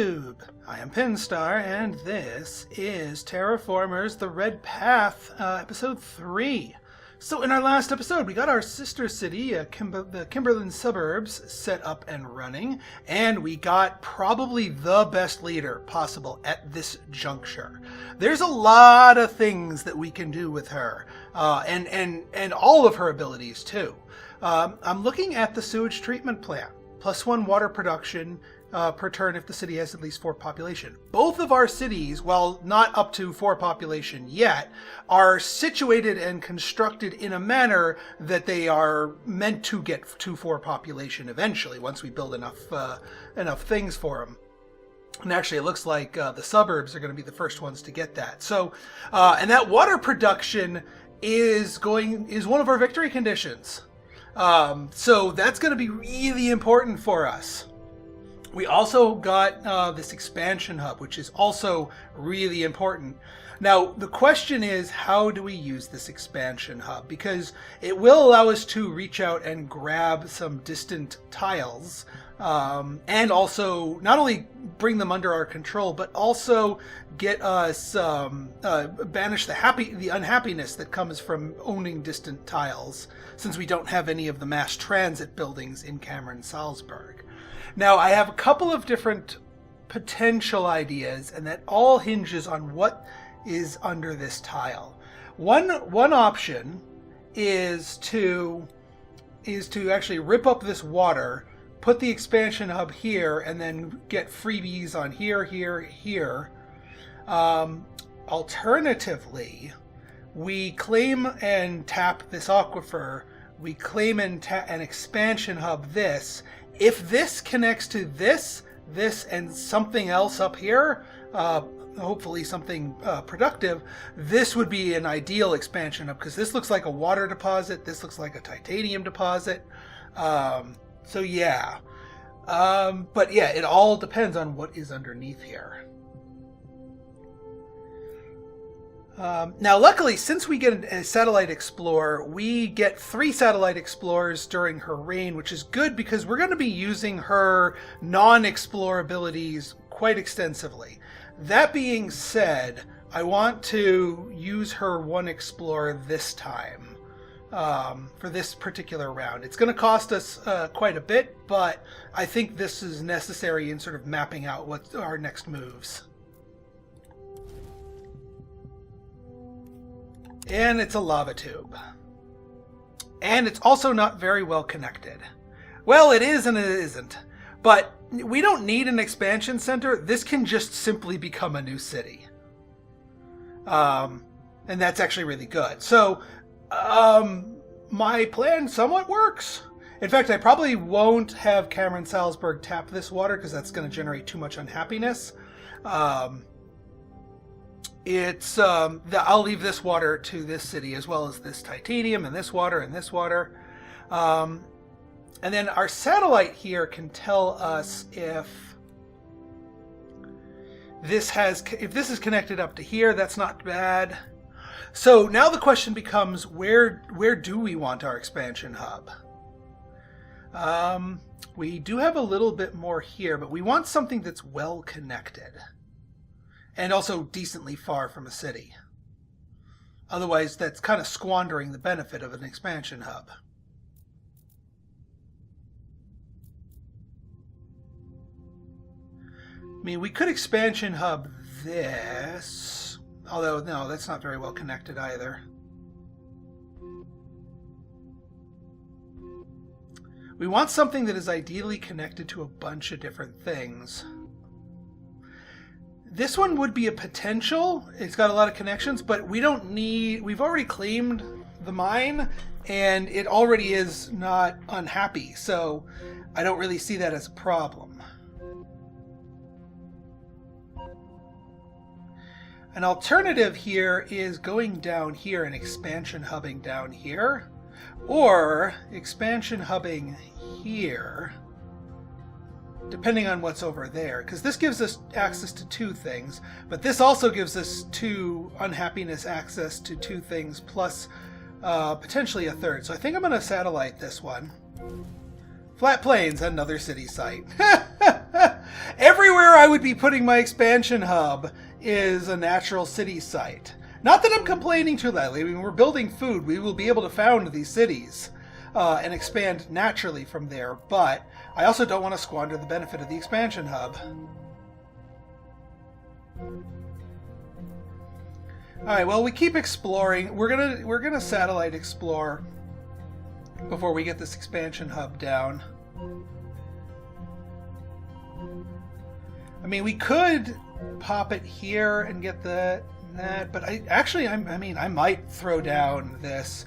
YouTube! I am Pinstar, and this is Terraformers The Red Path, Episode 3. So in our last episode, we got our sister city, the Goblinz suburbs, set up and running, and we got probably the best leader possible at this juncture. There's a lot of things that we can do with her, and all of her abilities too. I'm looking at the sewage treatment plant. +1 water production per turn if the city has at least 4 population. Both of our cities, while not up to 4 population yet, are situated and constructed in a manner that they are meant to get to 4 population eventually, once we build enough things for them. And actually, it looks like the suburbs are going to be the first ones to get that. So, and that water production is one of our victory conditions. So that's going to be really important for us. We also got this expansion hub, which is also really important. Now, the question is, how do we use this expansion hub? Because it will allow us to reach out and grab some distant tiles, and also not only bring them under our control, but also get us banish the unhappiness that comes from owning distant tiles, since we don't have any of the mass transit buildings in Cameron-Salzburg. Now, I have a couple of different potential ideas, and that all hinges on what is under this tile. One option is to actually rip up this water, put the expansion hub here, and then get freebies on here. Alternatively, we claim and tap this aquifer. We claim and an expansion hub this. If this connects to this, and something else up here, hopefully something productive, this would be an ideal expansion hub, because this looks like a water deposit, this looks like a titanium deposit. So yeah. But yeah, it all depends on what is underneath here. Now, luckily, since we get a satellite explorer, we get 3 satellite explorers during her reign, which is good because we're going to be using her non-explore abilities quite extensively. That being said, I want to use her 1 explorer this time for this particular round. It's going to cost us quite a bit, but I think this is necessary in sort of mapping out what our next moves. And it's a lava tube. And it's also not very well connected. Well, it is and it isn't. But we don't need an expansion center. This can just simply become a new city. And that's actually really good. So, my plan somewhat works. In fact, I probably won't have Cameron-Salzburg tap this water, because that's going to generate too much unhappiness. I'll leave this water to this city, as well as this titanium and this water and this water. And then our satellite here can tell us if this is connected up to here. That's not bad. So now the question becomes, where do we want our expansion hub? We do have a little bit more here, but we want something that's well connected. And also decently far from a city. Otherwise, that's kind of squandering the benefit of an expansion hub. I mean, we could expansion hub this. Although, no, that's not very well connected either. We want something that is ideally connected to a bunch of different things. This one would be a potential. It's got a lot of connections, but we've already claimed the mine, and it already is not unhappy, so I don't really see that as a problem. An alternative here is going down here and expansion hubbing down here, or expansion hubbing here, depending on what's over there, because this gives us access to 2 things, but this also gives us 2 unhappiness access to 2 things, plus potentially a 3rd. So I think I'm going to satellite this one. Flat Plains, another city site. Everywhere I would be putting my expansion hub is a natural city site. Not that I'm complaining too loudly. I mean, we're building food. We will be able to found these cities and expand naturally from there. But I also don't want to squander the benefit of the expansion hub. All right. Well, we keep exploring. We're gonna satellite explore before we get this expansion hub down. I mean, we could pop it here and get that, but I might throw down this.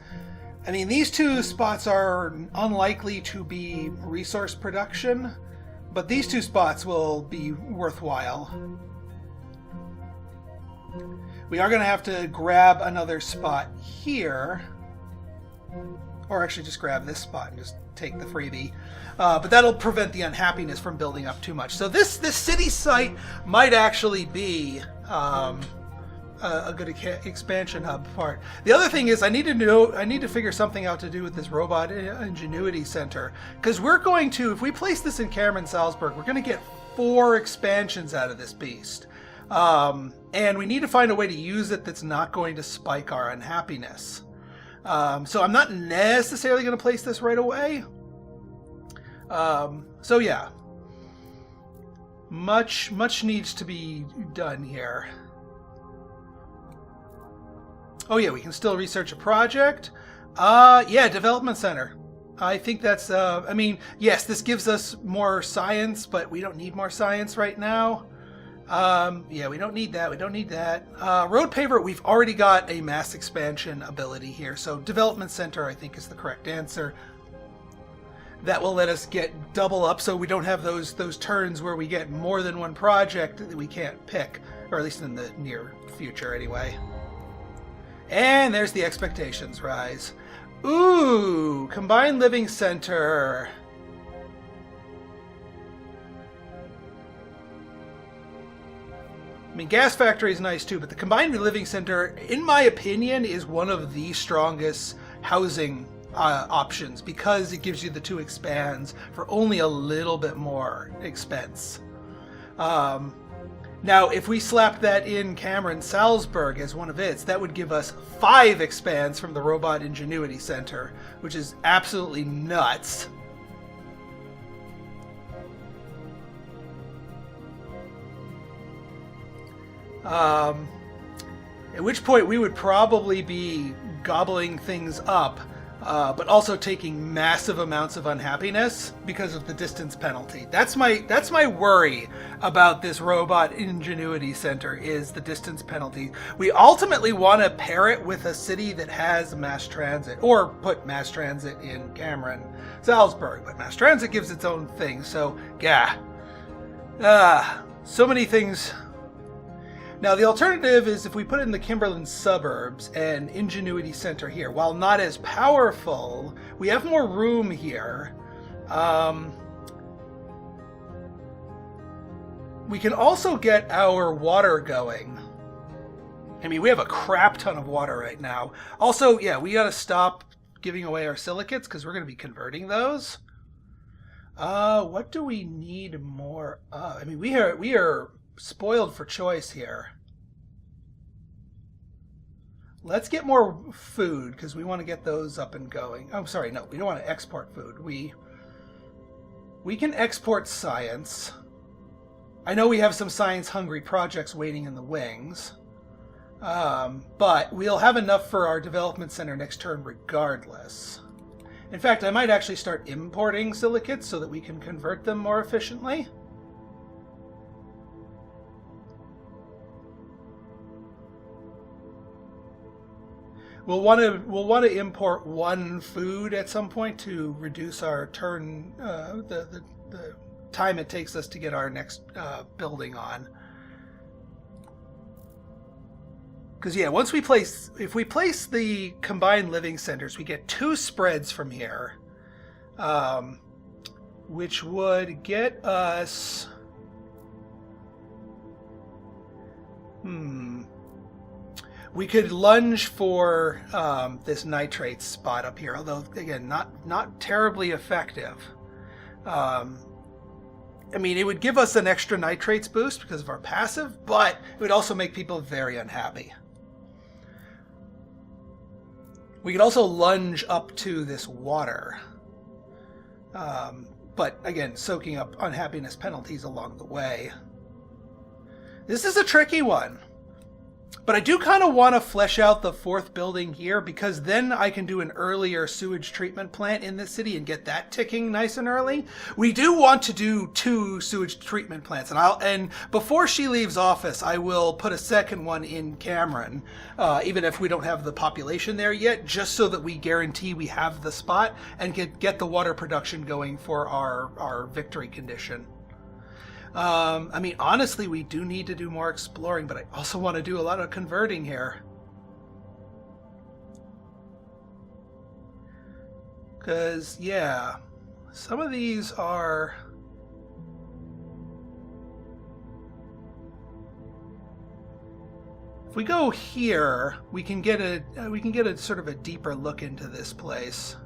I mean, these two spots are unlikely to be resource production, but these two spots will be worthwhile. We are going to have to grab another spot here, or actually just grab this spot and just take the freebie. But that'll prevent the unhappiness from building up too much. So this city site might actually be a good expansion hub part. The other thing is I need to figure something out to do with this robot ingenuity center, because we're going to, if we place this in Cameron Salzburg, we're going to get 4 expansions out of this beast. And we need to find a way to use it that's not going to spike our unhappiness. So I'm not necessarily going to place this right away. So yeah, much needs to be done here. Oh yeah, we can still research a project. Yeah, development center. I think that's, I mean, yes, this gives us more science, but we don't need more science right now. Yeah, we don't need that. We don't need that. Road paver, we've already got a mass expansion ability here. So development center, I think, is the correct answer. That will let us get double up, so we don't have those turns where we get more than one project that we can't pick, or at least in the near future anyway. And there's the expectations rise. Ooh, combined living center. I mean, gas factory is nice too, but the combined living center, in my opinion, is one of the strongest housing options, because it gives you the 2 expands for only a little bit more expense. Now, if we slapped that in Cameron Salzburg as one of its, that would give us 5 expands from the Robot Ingenuity Center, which is absolutely nuts. At which point we would probably be gobbling things up, but also taking massive amounts of unhappiness because of the distance penalty. That's my worry about this Robot Ingenuity Center, is the distance penalty. We ultimately want to pair it with a city that has mass transit, or put mass transit in Cameron Salzburg, but mass transit gives its own thing. So yeah, so many things. Now, the alternative is if we put it in the Kimberlin suburbs and Ingenuity Center here. While not as powerful, we have more room here. We can also get our water going. I mean, we have a crap ton of water right now. Also, yeah, we got to stop giving away our silicates because we're going to be converting those. What do we need more of? I mean, we are spoiled for choice here. Let's get more food because we want to get those up and going. Oh, sorry, no, we don't want to export food. We can export science. I know we have some science-hungry projects waiting in the wings, but we'll have enough for our development center next turn regardless. In fact, I might actually start importing silicates so that we can convert them more efficiently. We'll want to import 1 food at some point to reduce our turn, the time it takes us to get our next building on. Because yeah, if we place the combined living centers, we get 2 spreads from here, which would get us. We could lunge for this nitrate spot up here, although again, not terribly effective. I mean, it would give us an extra nitrates boost because of our passive, but it would also make people very unhappy. We could also lunge up to this water. But again, soaking up unhappiness penalties along the way. This is a tricky one. But I do kind of want to flesh out the fourth building here, because then I can do an earlier sewage treatment plant in this city and get that ticking nice and early. We do want to do 2 sewage treatment plants, and before she leaves office, I will put a second one in Cameron, even if we don't have the population there yet, just so that we guarantee we have the spot and get the water production going for our victory condition. I mean, honestly, we do need to do more exploring, but I also want to do a lot of converting here. Because, yeah, some of these are... If we go here, we can get a sort of a deeper look into this place.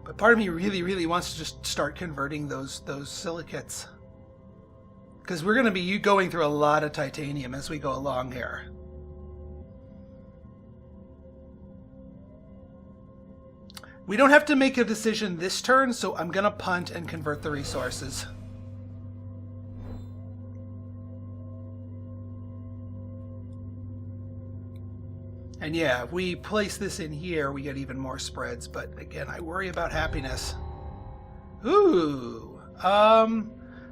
But part of me really, really wants to just start converting those silicates. Because we're going to be going through a lot of titanium as we go along here. We don't have to make a decision this turn, so I'm going to punt and convert the resources. And yeah, if we place this in here, we get even more spreads. But again, I worry about happiness. Ooh.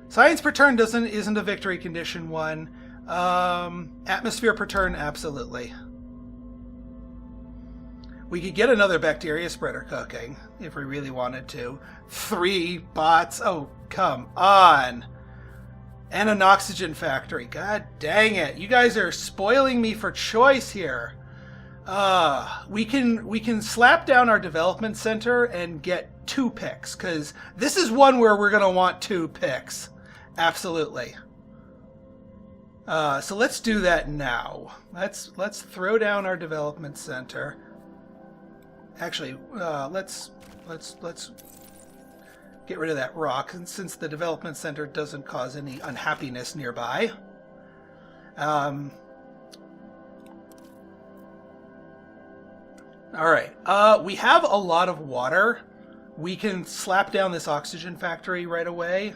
Science per turn isn't a victory condition one. Atmosphere per turn, absolutely. We could get another bacteria spreader cooking if we really wanted to. 3 bots. Oh, come on. And an oxygen factory. God dang it. You guys are spoiling me for choice here. We can slap down our development center and get 2 picks, because this is one where we're going to want 2 picks. Absolutely. So let's do that now. Let's throw down our development center. Actually, let's get rid of that rock, since the development center doesn't cause any unhappiness nearby. All right. We have a lot of water. We can slap down this oxygen factory right away.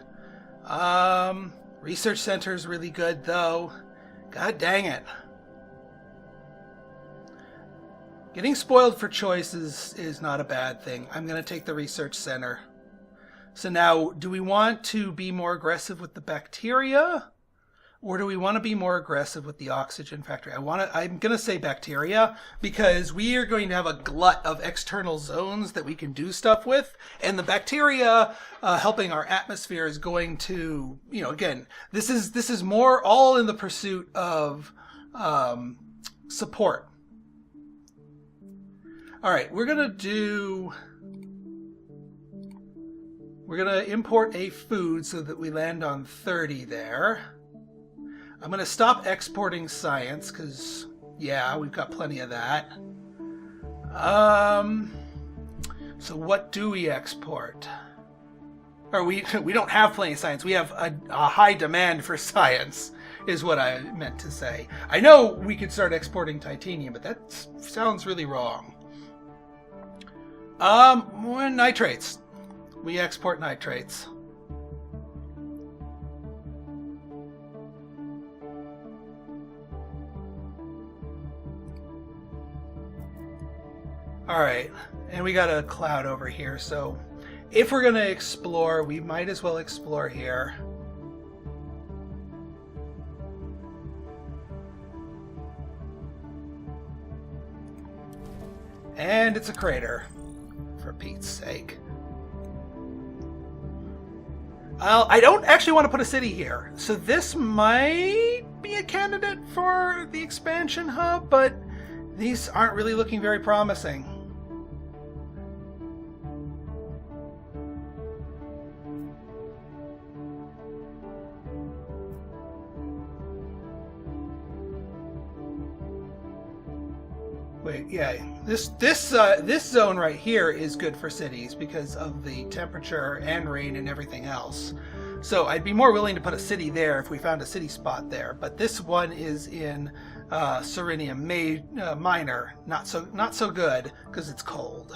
Research center is really good, though. God dang it. Getting spoiled for choice is not a bad thing. I'm going to take the research center. So now, do we want to be more aggressive with the bacteria? Or do we want to be more aggressive with the oxygen factory? I'm going to say bacteria, because we are going to have a glut of external zones that we can do stuff with. And the bacteria helping our atmosphere is going to, again, this is more all in the pursuit of support. All right, we're going to import a food so that we land on 30 there. I'm going to stop exporting science because, yeah, we've got plenty of that. So what do we export? Or we don't have plenty of science. We have a high demand for science, is what I meant to say. I know we could start exporting titanium, but that sounds really wrong. Nitrates. We export nitrates. All right, and we got a cloud over here, so if we're going to explore, we might as well explore here. And it's a crater, for Pete's sake. I don't actually want to put a city here, so this might be a candidate for the expansion hub, but these aren't really looking very promising. Wait, yeah, this zone right here is good for cities because of the temperature and rain and everything else. So I'd be more willing to put a city there if we found a city spot there. But this one is in Serenium Minor, not so good because it's cold.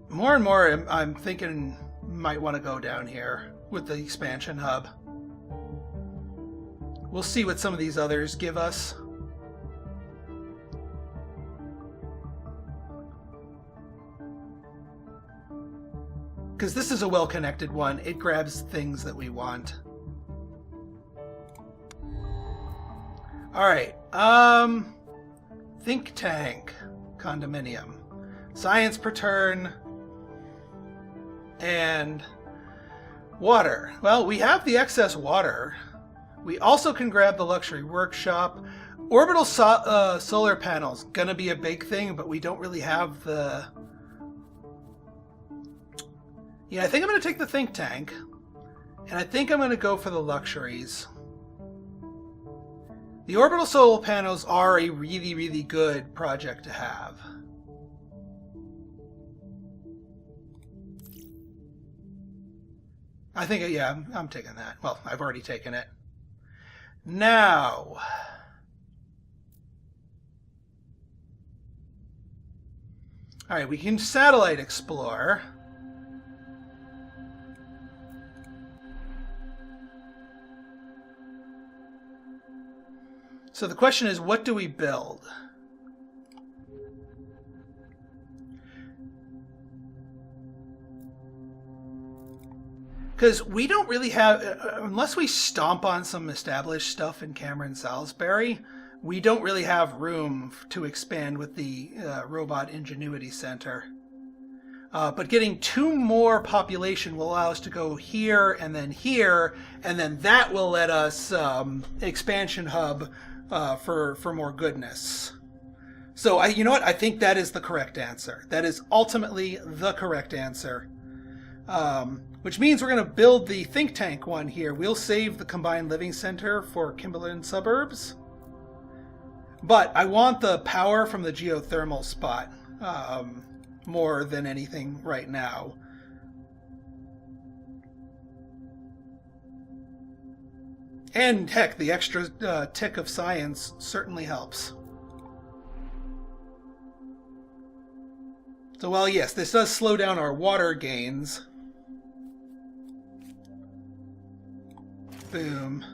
More and more, I'm thinking might want to go down here with the expansion hub. We'll see what some of these others give us. Because this is a well-connected one. It grabs things that we want. Alright. Think tank. Condominium. Science per turn. And water. Well, we have the excess water. We also can grab the luxury workshop. Orbital solar panels, gonna be a big thing, but we don't really have the... Yeah, I think I'm gonna take the think tank. And I think I'm gonna go for the luxuries. The orbital solar panels are a really, really good project to have. I think, yeah, I'm taking that. Well, I've already taken it. Now, all right, we can satellite explore. So the question is, what do we build? Because we don't really have, unless we stomp on some established stuff in Cameron Salisbury, we don't really have room to expand with the Robot Ingenuity Center. But getting 2 more population will allow us to go here, and then that will let us expansion hub for more goodness. So you know what? I think that is the correct answer. That is ultimately the correct answer. Which means we're going to build the think tank one here. We'll save the combined living center for Kimberlin suburbs. But I want the power from the geothermal spot more than anything right now. And heck, the extra tick of science certainly helps. So while yes, this does slow down our water gains. Boom.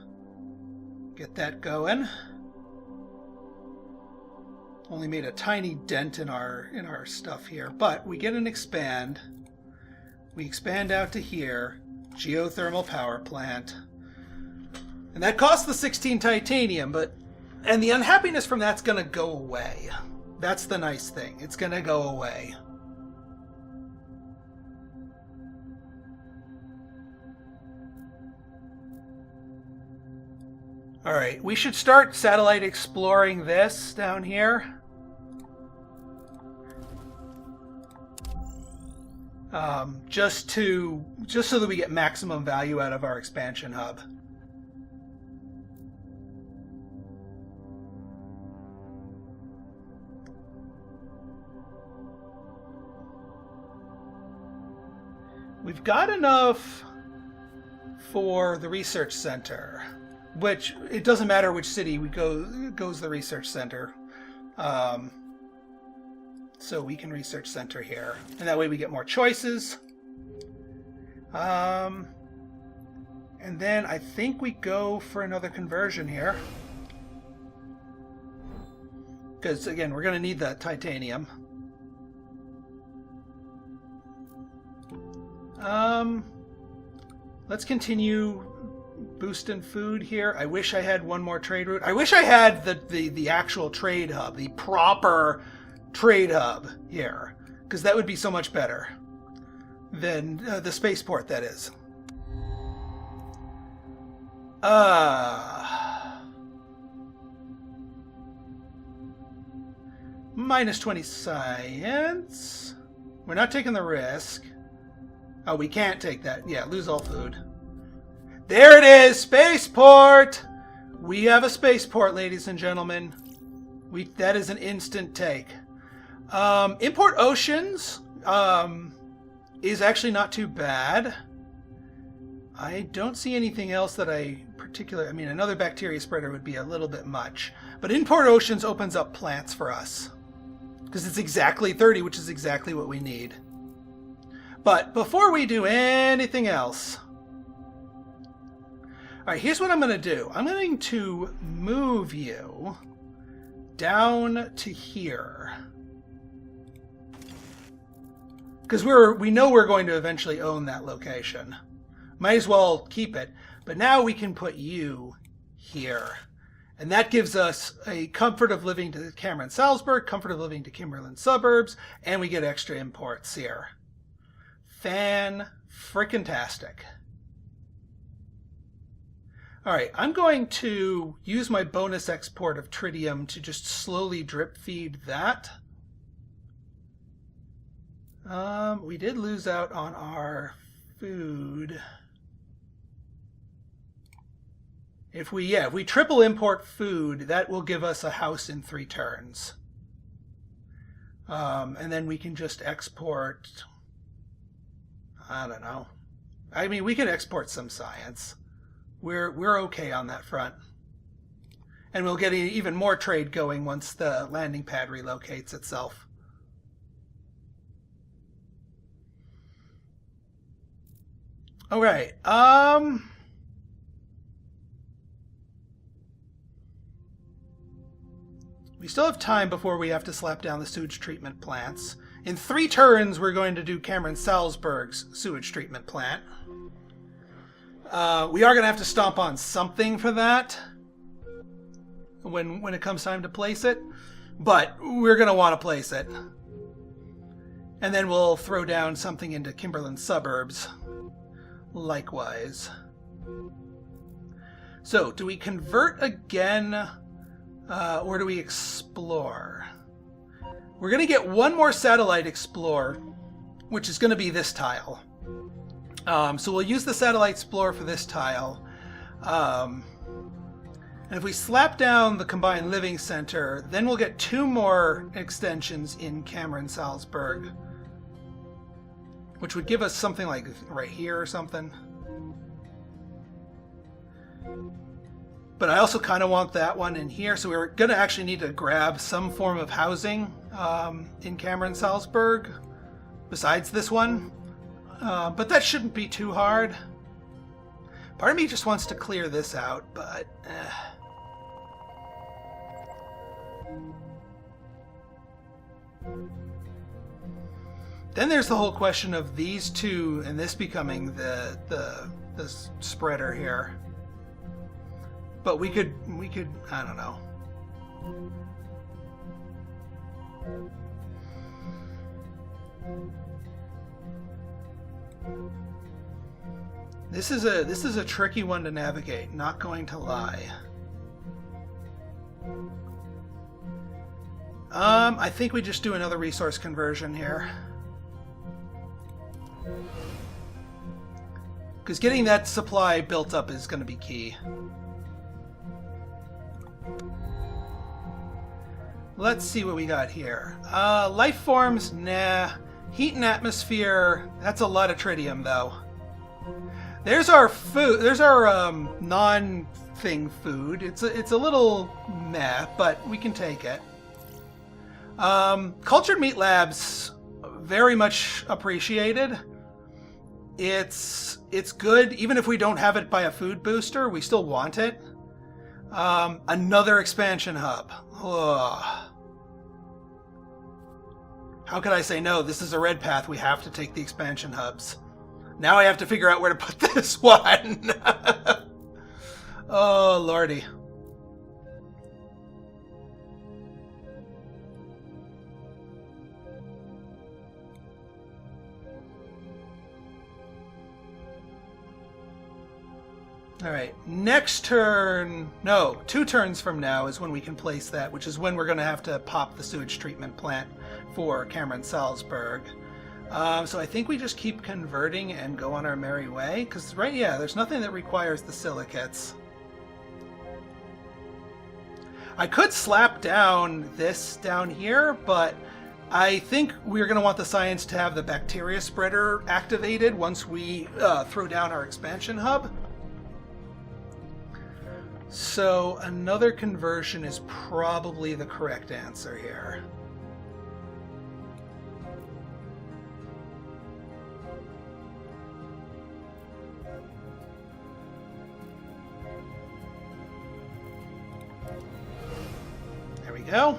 Get that going. Only made a tiny dent in our stuff here, but we get an expand. We expand out to here. Geothermal power plant. And that costs the 16 titanium, and the unhappiness from that's going to go away. That's the nice thing. It's going to go away. All right, we should start satellite exploring this down here. Just so that we get maximum value out of our expansion hub. We've got enough for the research center. Which, it doesn't matter which city we goes the research center. So we can research center here. And that way we get more choices. And then I think we go for another conversion here. Because, again, we're going to need that titanium. Let's continue boosting food here. I wish I had one more trade route. I wish I had the actual trade hub, the proper trade hub here, because that would be so much better than the spaceport, that is. Minus 20 science. We're not taking the risk. Oh, we can't take that. Yeah, lose all food. There it is! Spaceport! We have a spaceport, ladies and gentlemen. That is an instant take. Import oceans is actually not too bad. I don't see anything else that I particularly... I mean, another bacteria spreader would be a little bit much. But import oceans opens up plants for us. Because it's exactly 30, which is exactly what we need. But before we do anything else... Alright, here's what I'm going to do. I'm going to move you down to here. Because we know we're going to eventually own that location. Might as well keep it. But now we can put you here. And that gives us a comfort of living to Cameron Salzburg, comfort of living to Kimberlin suburbs, and we get extra imports here. Fan-frickin-tastic. Alright, I'm going to use my bonus export of tritium to just slowly drip feed that. We did lose out on our food. If we triple import food, that will give us a house in 3 turns. And then we can just export, I don't know. I mean, we can export some science. We're okay on that front. And we'll get even more trade going once the landing pad relocates itself. All right. We still have time before we have to slap down the sewage treatment plants. In 3 turns, we're going to do Cameron Salzburg's sewage treatment plant. We are going to have to stomp on something for that when it comes time to place it. But we're going to want to place it. And then we'll throw down something into Kimberlin suburbs. Likewise. So, do we convert again, or do we explore? We're going to get one more satellite explore, which is going to be this tile. So we'll use the satellite explorer for this tile. And if we slap down the combined living center, then we'll get 2 more extensions in Cameron Salzburg, which would give us something like right here or something. But I also kind of want that one in here, so we're going to actually need to grab some form of housing in Cameron Salzburg besides this one. But that shouldn't be too hard. Part of me just wants to clear this out, but... Then there's the whole question of these 2 and this becoming the spreader here. But we could, I don't know. This is a tricky one to navigate, not going to lie. I think we just do another resource conversion here. Because getting that supply built up is going to be key. Let's see what we got here. Life forms, nah. Heat and atmosphere, that's a lot of tritium, though. There's our food. There's our non-thing food. It's a little meh, but we can take it. Cultured meat labs, very much appreciated. It's good, even if we don't have it by a food booster, we still want it. Another expansion hub. Ugh. How could I say no? This is a red path. We have to take the expansion hubs. Now I have to figure out where to put this one. Oh, lordy. All right, next turn, no, 2 turns from now is when we can place that, which is when we're going to have to pop the sewage treatment plant for Cameron Salzburg. So I think we just keep converting and go on our merry way. Because, right, yeah, there's nothing that requires the silicates. I could slap down this down here, but I think we're going to want the science to have the bacteria spreader activated once we throw down our expansion hub. So another conversion is probably the correct answer here. There we go.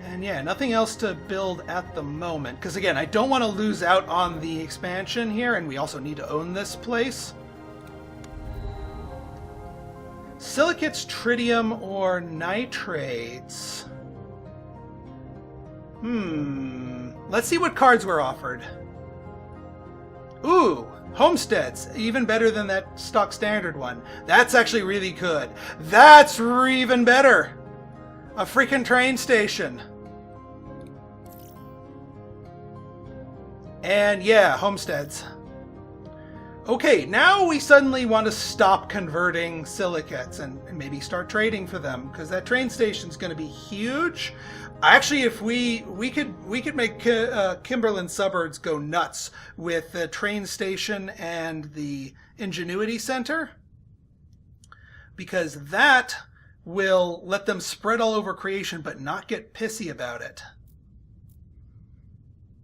And yeah, nothing else to build at the moment. Because again, I don't want to lose out on the expansion here, and we also need to own this place. Silicates, tritium, or nitrates. Let's see what cards were offered. Ooh, homesteads. Even better than that stock standard one. That's actually really good. That's even better. A freaking train station. And yeah, homesteads. Okay, now we suddenly want to stop converting silicates and maybe start trading for them, because that train station's going to be huge. Actually, if we could make Kimberlin suburbs go nuts with the train station and the Ingenuity Center, because that will let them spread all over creation but not get pissy about it.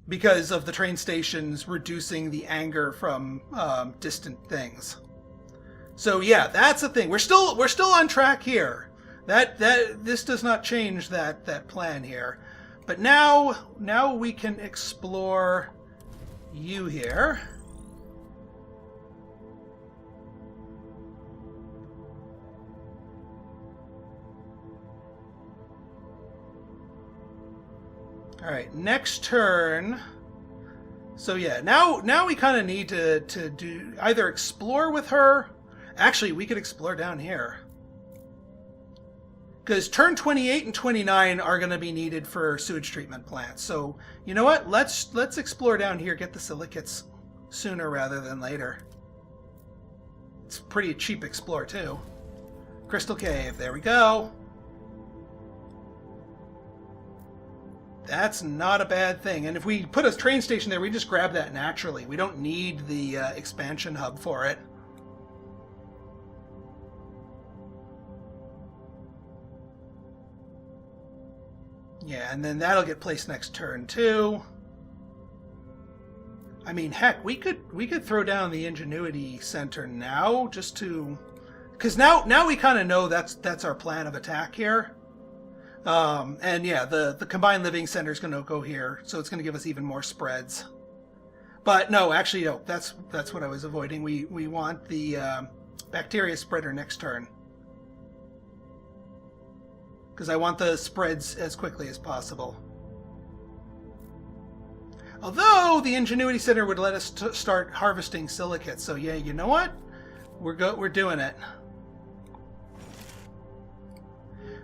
Because of the train stations reducing the anger from distant things. So yeah, that's the thing. We're still on track here. This does not change that plan here. But now we can explore you here. All right, next turn. So yeah, now we kind of need to do either explore with her. Actually, we could explore down here. Because turn 28 and 29 are going to be needed for sewage treatment plants. So, you know what? Let's explore down here, get the silicates sooner rather than later. It's pretty cheap explore too. Crystal Cave, there we go. That's not a bad thing. And if we put a train station there, we just grab that naturally. We don't need the expansion hub for it. Yeah, and then that'll get placed next turn too. I mean, heck, we could throw down the Ingenuity Center now just to, because now we kind of know that's our plan of attack here. And yeah, the Combined Living Center is going to go here, so it's going to give us even more spreads. But no, actually, no, that's what I was avoiding. We want the bacteria spreader next turn. Because I want the spreads as quickly as possible. Although the Ingenuity Center would let us start harvesting silicates, so yeah, you know what? We're doing it.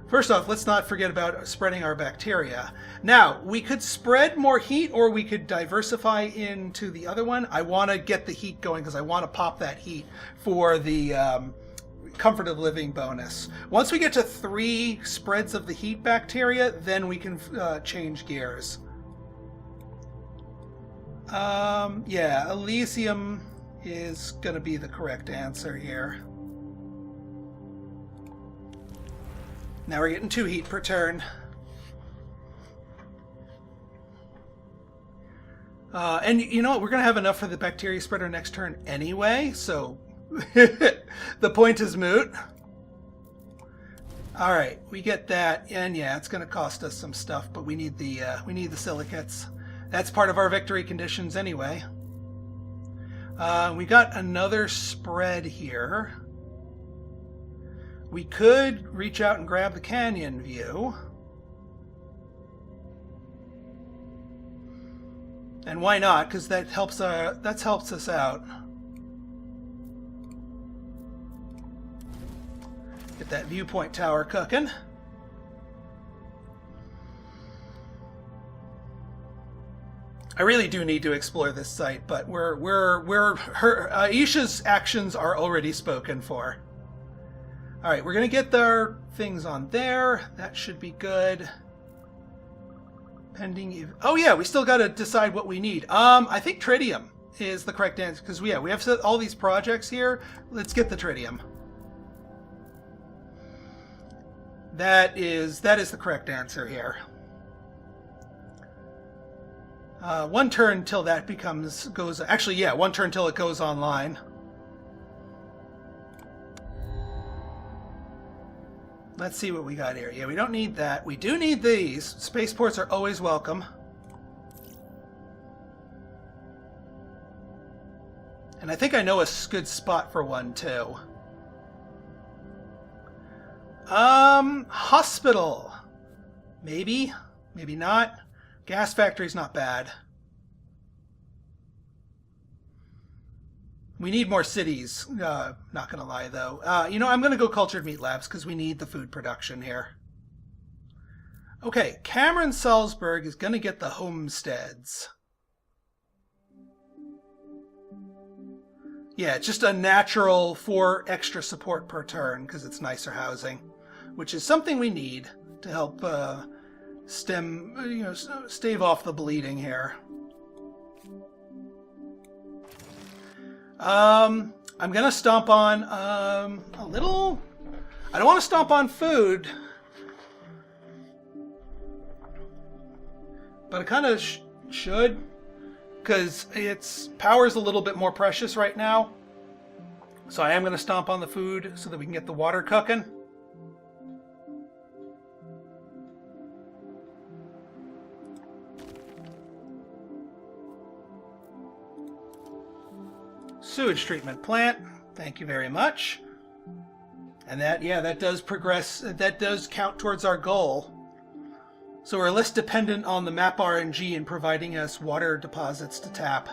First off, let's not forget about spreading our bacteria. Now, we could spread more heat, or we could diversify into the other one. I want to get the heat going because I want to pop that heat for the comfort of living bonus. Once we get to 3 spreads of the heat bacteria, then we can change gears. Yeah, Elysium is going to be the correct answer here. Now we're getting 2 heat per turn. And you know what? We're going to have enough for the bacteria spreader next turn anyway, so the point is moot. All right, we get that, and yeah, it's going to cost us some stuff, but we need the silicates. That's part of our victory conditions anyway. We got another spread here. We could reach out and grab the canyon view. And why not? Because that helps us out. Get that viewpoint tower cooking. I really do need to explore this site, but her Ayesha's actions are already spoken for. All right, we're gonna get our things on there. That should be good. Pending. Oh yeah, we still got to decide what we need. I think tritium is the correct answer because we have set all these projects here. Let's get the tritium. That is the correct answer here. 1 turn till that goes. Actually, yeah, 1 turn till it goes online. Let's see what we got here. Yeah, we don't need that. We do need these. Spaceports are always welcome. And I think I know a good spot for one, too. Hospital. Maybe. Maybe not. Gas factory's not bad. We need more cities. Not gonna lie, though. I'm gonna go cultured meat labs because we need the food production here. Okay, Cameron Salzburg is gonna get the homesteads. Yeah, it's just a natural 4 extra support per turn because it's nicer housing, which is something we need to help stave off the bleeding here. I'm gonna stomp on a little. I don't want to stomp on food, but I kind of should, because its power is a little bit more precious right now. So I am gonna stomp on the food so that we can get the water cooking. Sewage treatment plant. Thank you very much. And that does progress. That does count towards our goal. So we're less dependent on the map RNG in providing us water deposits to tap.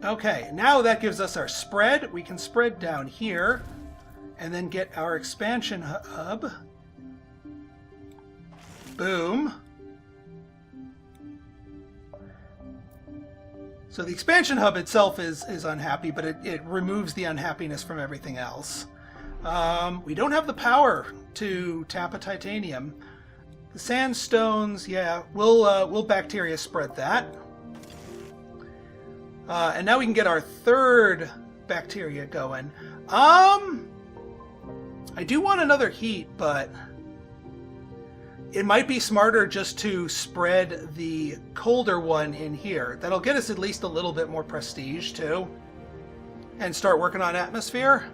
Okay, now that gives us our spread. We can spread down here and then get our expansion hub. Boom. So the expansion hub itself is unhappy, but it removes the unhappiness from everything else. We don't have the power to tap a titanium. The sandstones, yeah, we'll bacteria spread that. And now we can get our 3rd bacteria going. I do want another heat, but it might be smarter just to spread the colder one in here. That'll get us at least a little bit more prestige, too. And start working on atmosphere.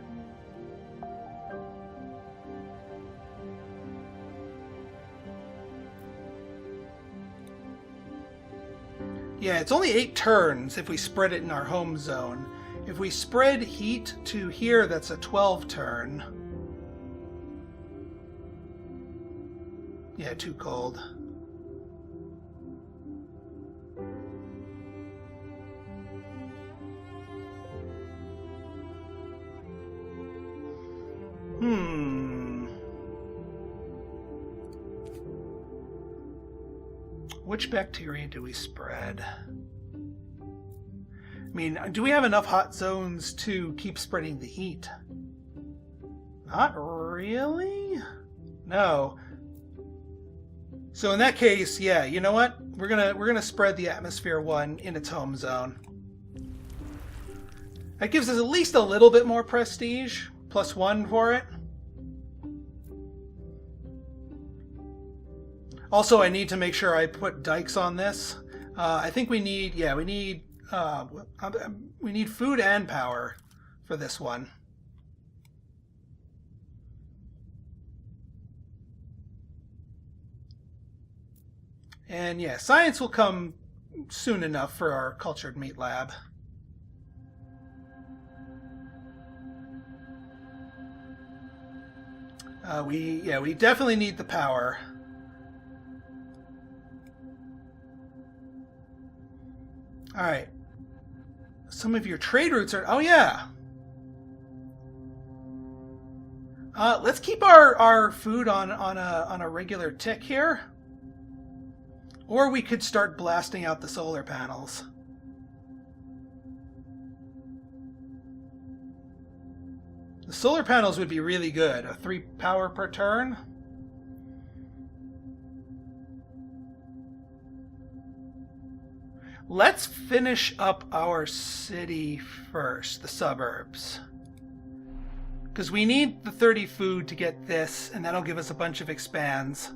Yeah, it's only 8 turns if we spread it in our home zone. If we spread heat to here, that's a 12 turn. Yeah, too cold. Which bacteria do we spread? I mean, do we have enough hot zones to keep spreading the heat? Not really? No. So in that case, yeah, you know what? We're gonna spread the atmosphere one in its home zone. That gives us at least a little bit more prestige. +1 for it. Also, I need to make sure I put dikes on this. I think we need food and power for this one. And yeah, science will come soon enough for our cultured meat lab. We definitely need the power. All right. Some of your trade routes are. Oh yeah. Let's keep our food on a regular tick here. Or we could start blasting out the solar panels. The solar panels would be really good. A 3 power per turn. Let's finish up our city first, the suburbs. Because we need the 30 food to get this, and that'll give us a bunch of expands.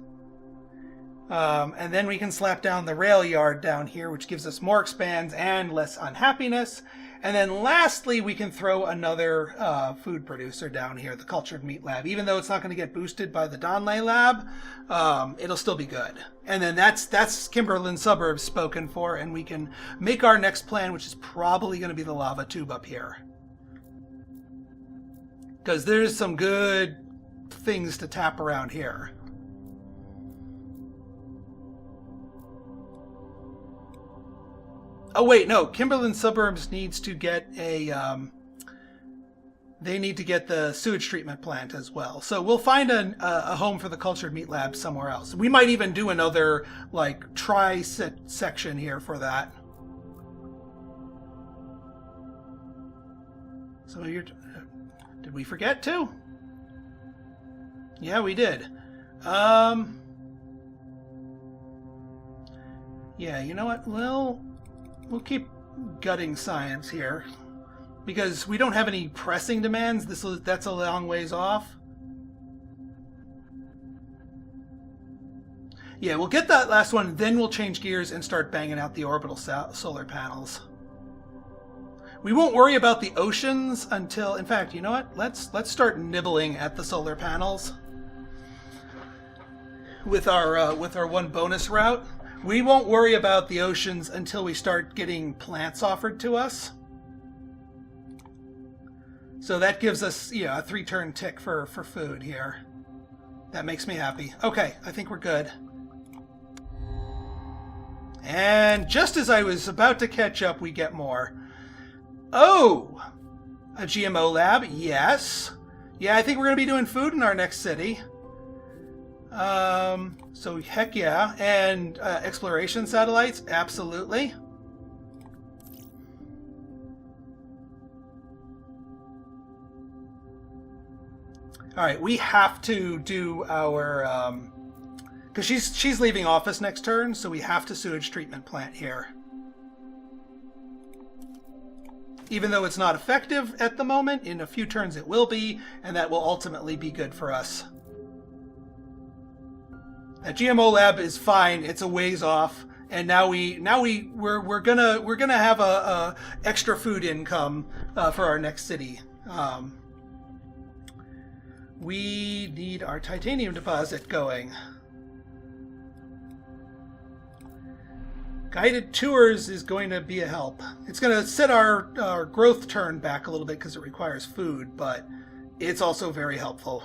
And then we can slap down the rail yard down here, which gives us more expands and less unhappiness. And then lastly, we can throw another food producer down here, the Cultured Meat Lab. Even though it's not going to get boosted by the Donley Lab, it'll still be good. And then that's Kimberlin Suburbs spoken for, and we can make our next plan, which is probably going to be the lava tube up here. Because there's some good things to tap around here. Oh wait, no. Kimberlin Suburbs needs to get a. They need to get the sewage treatment plant as well. So we'll find a home for the Cultured Meat Lab somewhere else. We might even do another like section here for that. So did we forget to? Yeah, we did. Yeah, you know what? We'll keep gutting science here because we don't have any pressing demands. That's a long ways off. Yeah, we'll get that last one, then we'll change gears and start banging out the orbital solar panels. We won't worry about the oceans until, in fact, you know what? Let's start nibbling at the solar panels with our one bonus route. We won't worry about the oceans until we start getting plants offered to us. So that gives us, a 3-turn tick for food here. That makes me happy. Okay, I think we're good. And just as I was about to catch up, we get more. Oh! A GMO lab, yes. Yeah, I think we're going to be doing food in our next city. So heck yeah. And exploration satellites, absolutely. All right, we have to do our because she's leaving office next turn, so we have to sewage treatment plant here. Even though it's not effective at the moment, in a few turns it will be, and that will ultimately be good for us. That GMO lab is fine. It's a ways off, and now we're gonna have a extra food income for our next city. We need our titanium deposit going. Guided tours is going to be a help. It's going to set our growth turn back a little bit because it requires food, but it's also very helpful.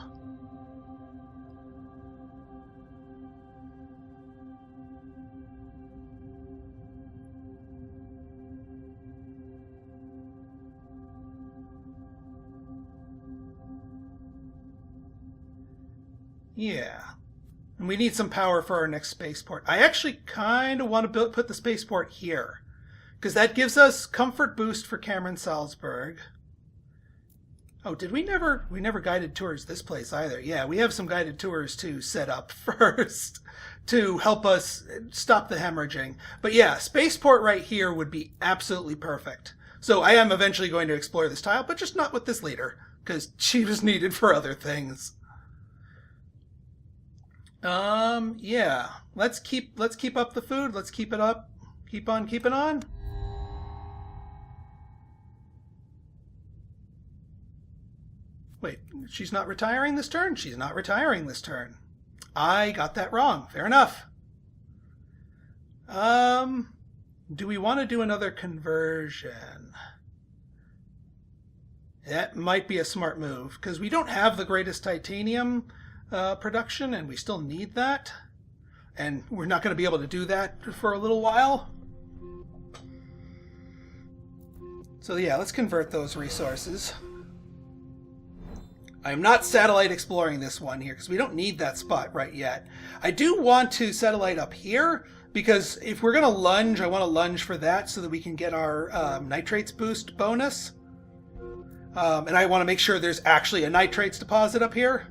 Yeah. And we need some power for our next spaceport. I actually kind of want to put the spaceport here, because that gives us comfort boost for Cameron Salzburg. Oh, we never guided tours this place either. Yeah, we have some guided tours to set up first to help us stop the hemorrhaging. But yeah, spaceport right here would be absolutely perfect. So I am eventually going to explore this tile, but just not with this leader, because she was needed for other things. Yeah. Let's keep up the food. Let's keep it up. Keep on keeping on. Wait, she's not retiring this turn? She's not retiring this turn. I got that wrong. Fair enough. Do we want to do another conversion? That might be a smart move, because we don't have the greatest titanium production, and we still need that, and we're not going to be able to do that for a little while. So yeah, let's convert those resources. I'm not satellite exploring this one here because we don't need that spot right yet. I do want to satellite up here because if we're going to lunge, I want to lunge for that so that we can get our nitrates boost bonus. And I want to make sure there's actually a nitrates deposit up here.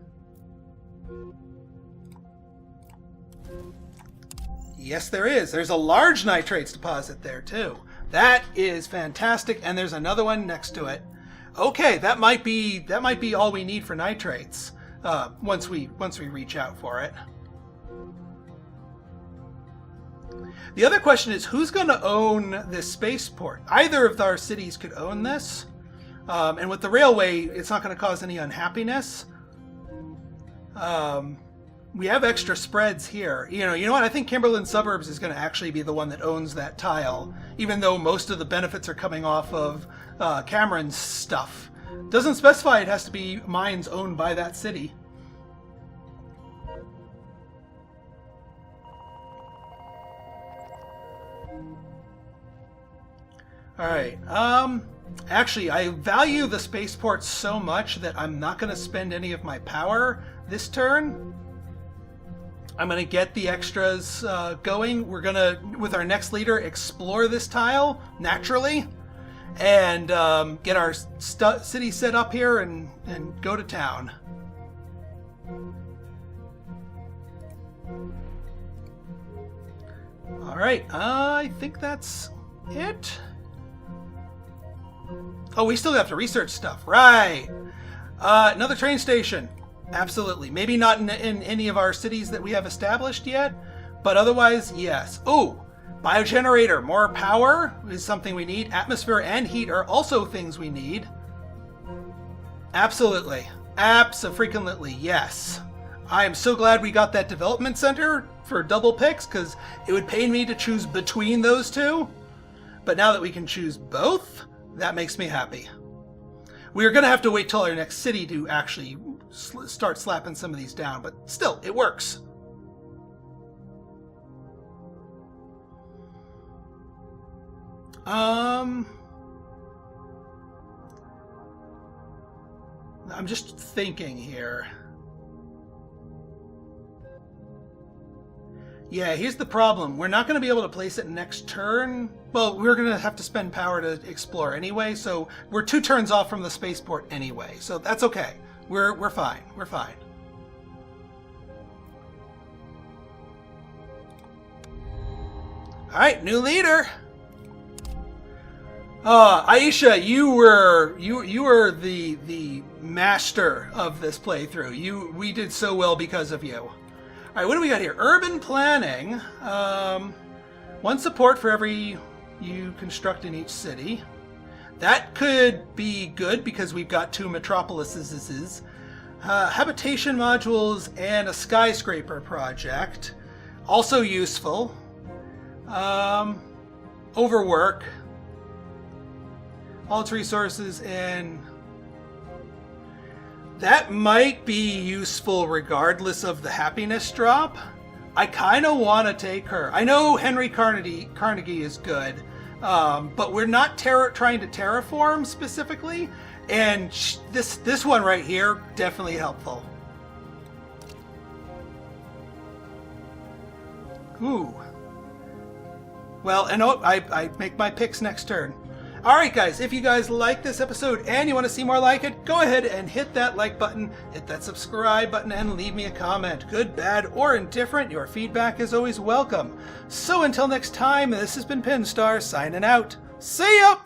Yes, there is. There's a large nitrates deposit there too. That is fantastic, and there's another one next to it. Okay, that might be all we need for nitrates once we reach out for it. The other question is, who's going to own this spaceport? Either of our cities could own this, and with the railway, it's not going to cause any unhappiness. We have extra spreads here. You know what? I think Kimberlin Suburbs is going to actually be the one that owns that tile, even though most of the benefits are coming off of Cameron's stuff. Doesn't specify it has to be mines owned by that city. Alright, actually, I value the spaceport so much that I'm not going to spend any of my power this turn. I'm going to get the extras going. We're going to, with our next leader, explore this tile naturally and get our city set up here and go to town. All right, I think that's it. Oh, we still have to research stuff. Right. Another train station. Absolutely. Maybe not in any of our cities that we have established yet, but otherwise, yes. Oh, biogenerator. More power is something we need. Atmosphere and heat are also things we need. Absolutely. Abso-frequently, yes. I am so glad we got that development center for double picks, because it would pain me to choose between those two. But now that we can choose both, that makes me happy. We're going to have to wait till our next city to actually start slapping some of these down, but still, it works. I'm just thinking here. Yeah, here's the problem. We're not going to be able to place it next turn. Well, we're going to have to spend power to explore anyway, so we're 2 turns off from the spaceport anyway, so that's okay. We're fine. We're fine. All right, new leader. Ayesha, you were the master of this playthrough. We did so well because of you. All right, what do we got here? Urban planning. 1 support for every you construct in each city. That could be good because we've got 2 metropolises. Habitation modules and a skyscraper project. Also useful. Overwork. All its resources and... That might be useful regardless of the happiness drop. I kind of want to take her. I know Henry Carnegie is good, but we're not trying to terraform specifically, and this one right here, definitely helpful. Ooh. Well, and I make my picks next turn. Alright guys, if you guys like this episode and you want to see more like it, go ahead and hit that like button, hit that subscribe button, and leave me a comment. Good, bad, or indifferent, your feedback is always welcome. So until next time, this has been Pinstar signing out. See ya!